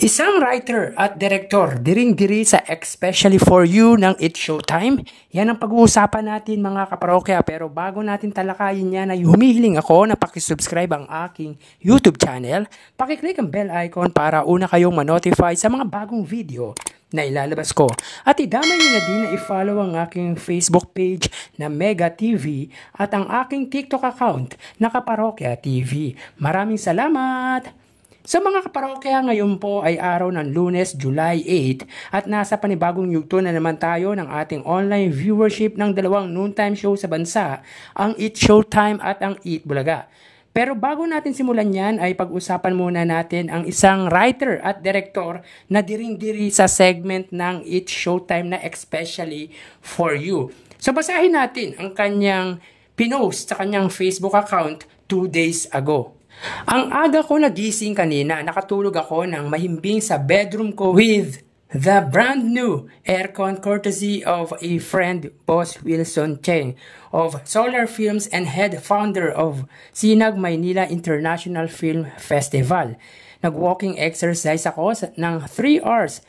Isang writer at direktor, diring-diri sa Especially For You ng It's Showtime. Yan ang pag-uusapan natin mga kaparokya. Pero bago natin talakayin yan ay humihiling ako na pakisubscribe ang aking YouTube channel. Pakiclick ang bell icon para una kayong ma-notify sa mga bagong video na ilalabas ko. At idamay nyo na din na i-follow ang aking Facebook page na Mega TV at ang aking TikTok account na Kaparokya TV. Maraming salamat! Sa mga kaparokya, ngayon po ay araw ng Lunes, July 8 at nasa panibagong yugto na naman tayo ng ating online viewership ng dalawang noontime show sa bansa, ang It's Showtime at ang Eat Bulaga. Pero bago natin simulan yan ay pag-usapan muna natin ang isang writer at director na diring-diri sa segment ng It's Showtime na Especially For You. So basahin natin ang kanyang pinost sa kanyang Facebook account 2 days ago. Ang aga ko nagising kanina, nakatulog ako ng mahimbing sa bedroom ko with the brand new aircon courtesy of a friend, Boss Wilson Cheng of Solar Films and head founder of Sinag Maynila International Film Festival. Nag-walking exercise ako ng 3 hours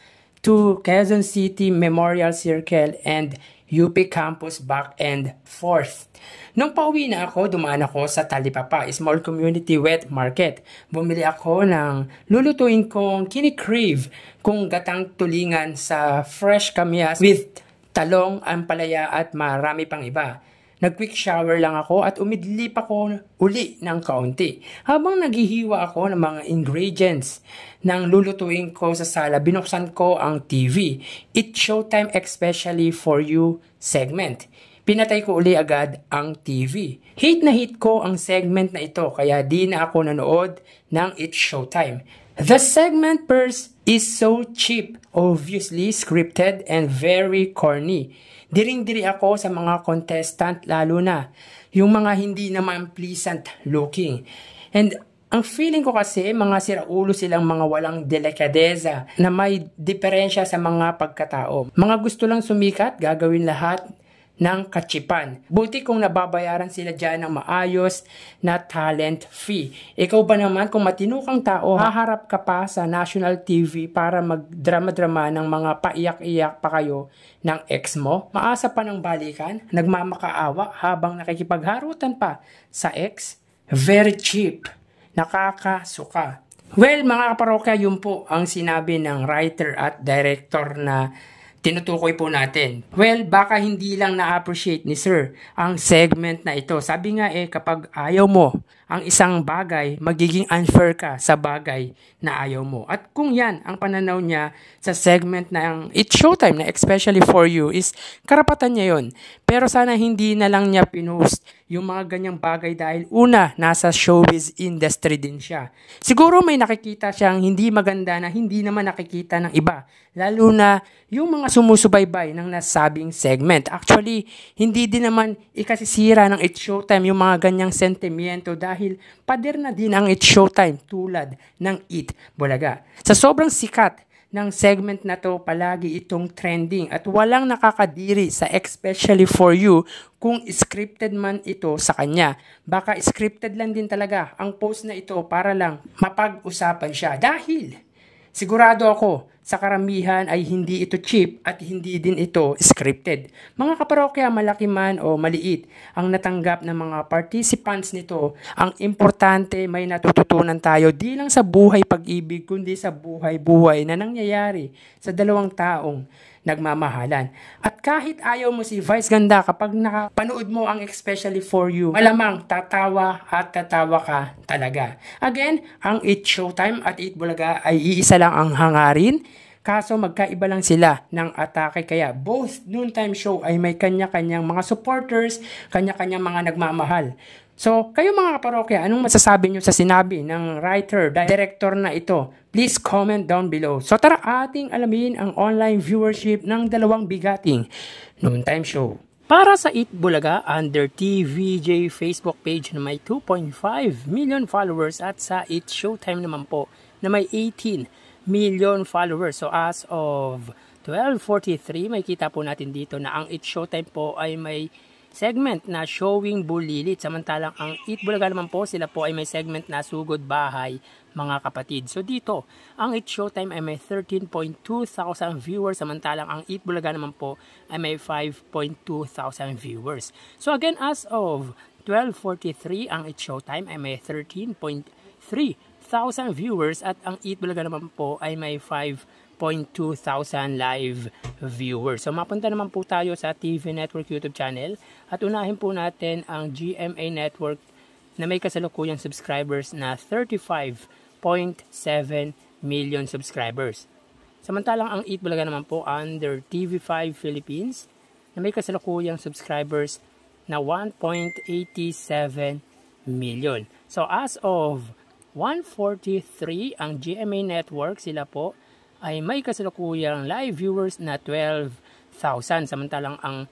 to Quezon City Memorial Circle and UP Campus back and forth. Nung pauwi na ako, dumaan ako sa Talipapa, Small Community Wet Market. Bumili ako ng lulutuin kong kinikrave kung gatang tulingan sa fresh kamyas with talong, ampalaya at marami pang iba. Nag-quick shower lang ako at umidlip ako uli ng kaunti. Habang naghihiwa ako ng mga ingredients ng lulutuin ko sa sala, binuksan ko ang TV. It's Showtime Especially For You segment. Pinatay ko uli agad ang TV. Hate na hate ko ang segment na ito kaya di na ako nanood ng It's Showtime. The segment first is so cheap, obviously scripted and very corny. Diring-diri ako sa mga contestant lalo na yung mga hindi naman pleasant looking. And ang feeling ko kasi mga siraulo silang mga walang delikadeza na may diferensya sa mga pagkatao. Mga gusto lang sumikat, gagawin lahat ng katsipan. Buti kung nababayaran sila dyan ng maayos na talent fee. Ikaw ba naman kung matino kang tao, haharap ka pa sa national TV para magdrama-drama ng mga paiyak-iyak pa kayo ng ex mo? Maasa pa ng balikan, nagmamakaawa habang nakikipagharutan pa sa ex? Very cheap. Nakakasuka. Well, mga kaparokya, yun po ang sinabi ng writer at director na tinutukoy po natin. Well, baka hindi lang na-appreciate ni Sir ang segment na ito. Sabi nga kapag ayaw mo ang isang bagay, magiging unfair ka sa bagay na ayaw mo. At kung yan ang pananaw niya sa segment na ang It's Showtime na Especially For You is karapatan niya yon. Pero sana hindi na lang niya pinost yung mga ganyang bagay dahil una, nasa showbiz industry din siya. Siguro may nakikita siyang hindi maganda na hindi naman nakikita ng iba. Lalo na yung mga sumusubaybay ng nasabing segment. Actually, hindi din naman ikasisira ng It's Showtime yung mga ganyang sentimiento dahil pader na din ang It's Showtime tulad ng Eat Bulaga. Sa sobrang sikat ng segment na to, palagi itong trending at walang nakakadiri sa Especially For You kung scripted man ito sa kanya. Baka scripted lang din talaga ang post na ito para lang mapag-usapan siya dahil sigurado ako sa karamihan ay hindi ito cheap at hindi din ito scripted. Mga kaparokya, malaki man o maliit ang natanggap ng mga participants nito, ang importante may natututunan tayo di lang sa buhay pag-ibig kundi sa buhay-buhay na nangyayari sa dalawang taong nagmamahalan. At kahit ayaw mo si Vice Ganda, kapag nakapanood mo ang Especially For You, malamang tatawa at tatawa ka talaga. Again, ang It's Showtime at Eat Bulaga ay iisa lang ang hangarin. Kaso magkaiba lang sila ng atake kaya both noontime show ay may kanya-kanyang mga supporters, kanya-kanyang mga nagmamahal. So, kayo mga kaparokya, anong masasabi nyo sa sinabi ng writer, director na ito? Please comment down below. So tara ating alamin ang online viewership ng dalawang bigating noontime show. Para sa Eat Bulaga, under TVJ Facebook page na may 2.5 million followers at sa It's Showtime naman po na may 18 million followers. So as of 12:43, may kita po natin dito na ang It's Showtime po ay may segment na Showing Bulilit. Samantalang ang Eat Bulaga naman po, sila po ay may segment na Sugod Bahay, mga kapatid. So dito, ang Eat Showtime ay may 13.2 thousand viewers, samantalang ang Eat Bulaga naman po ay may 5.2 thousand viewers. So again, as of 12:43, ang Eat Showtime ay may 13.3 thousand viewers at ang Eat Bulaga naman po ay may 5.2 thousand live viewers. So mapunta naman po tayo sa TV Network YouTube channel at unahin po natin ang GMA Network na may kasalukuyang subscribers na 35.7 million subscribers. Samantalang ang Eat Bulaga naman po under TV5 Philippines na may kasalukuyang subscribers na 1.87 million. So as of 1:43, ang GMA Network, sila po ay may kasalukuyang live viewers na 12,000. Samantalang ang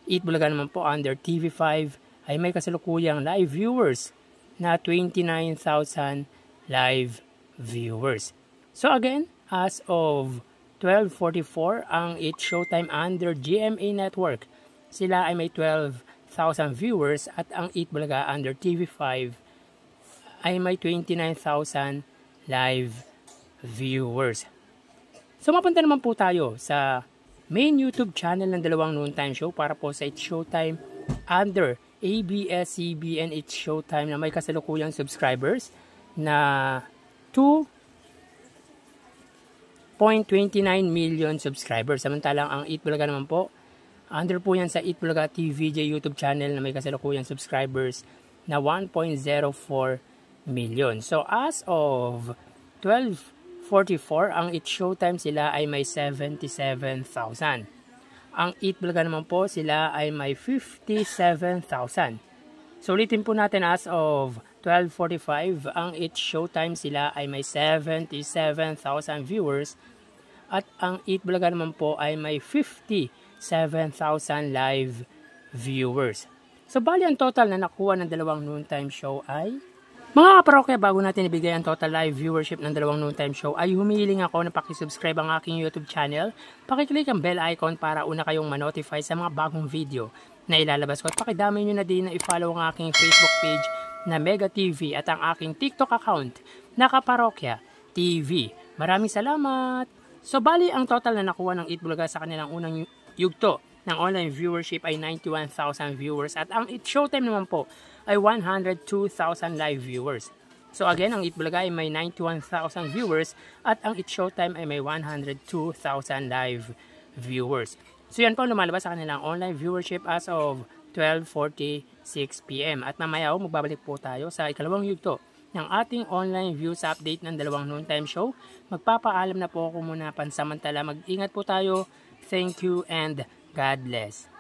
Eat Bulaga naman po under TV5 ay may kasalukuyang live viewers na 29,000 live viewers. So again, as of 12:44, ang Eat Showtime under GMA Network, sila ay may 12,000 viewers at ang Eat Bulaga under TV5 ay may 29,000 live viewers. So mapunta naman po tayo sa main YouTube channel ng dalawang noontime show para po sa Eat Showtime under ABS-CBN Eat Showtime na may kasalukuyang subscribers na 2.29 million subscribers. Samantalang ang Eat Bulaga naman po, under po yan sa Eat Bulaga TVJ YouTube channel na may kasalukuyang subscribers na 1.04 million. So as of 12:44, ang Eat Showtime sila ay may 77,000. Ang Eat Bulaga naman po sila ay may 57,000. So ulitin po natin, as of 12:45, ang Eat Showtime sila ay may 77,000 viewers at ang Eat Bulaga naman po ay may 57,000 live viewers. So bali ang total na nakuha ng dalawang noontime show ay, mga kaparokya, bago natin ibigay ang total live viewership ng dalawang noontime show, ay humihiling ako na pakisubscribe ang aking YouTube channel. Pakiclick ang bell icon para una kayong manotify sa mga bagong video na ilalabas ko. At pakidamay nyo na din na i-follow ang aking Facebook page na Mega TV at ang aking TikTok account na Kaparokya TV. Maraming salamat! So bali ang total na nakuha ng Eat Bulaga sa kanilang unang yugto ng online viewership ay 91,000 viewers at ang Eat Showtime naman po ay 102,000 live viewers. So again, ang Eat Bulaga ay may 91,000 viewers at ang Eat Showtime ay may 102,000 live viewers. So yan po lumalabas sa kanilang online viewership as of 12:46 PM. At mamaya magbabalik po tayo sa ikalawang yugto ng ating online views update ng dalawang noontime show. Magpapaalam na po ako muna pansamantala. Mag-ingat po tayo. Thank you and God bless.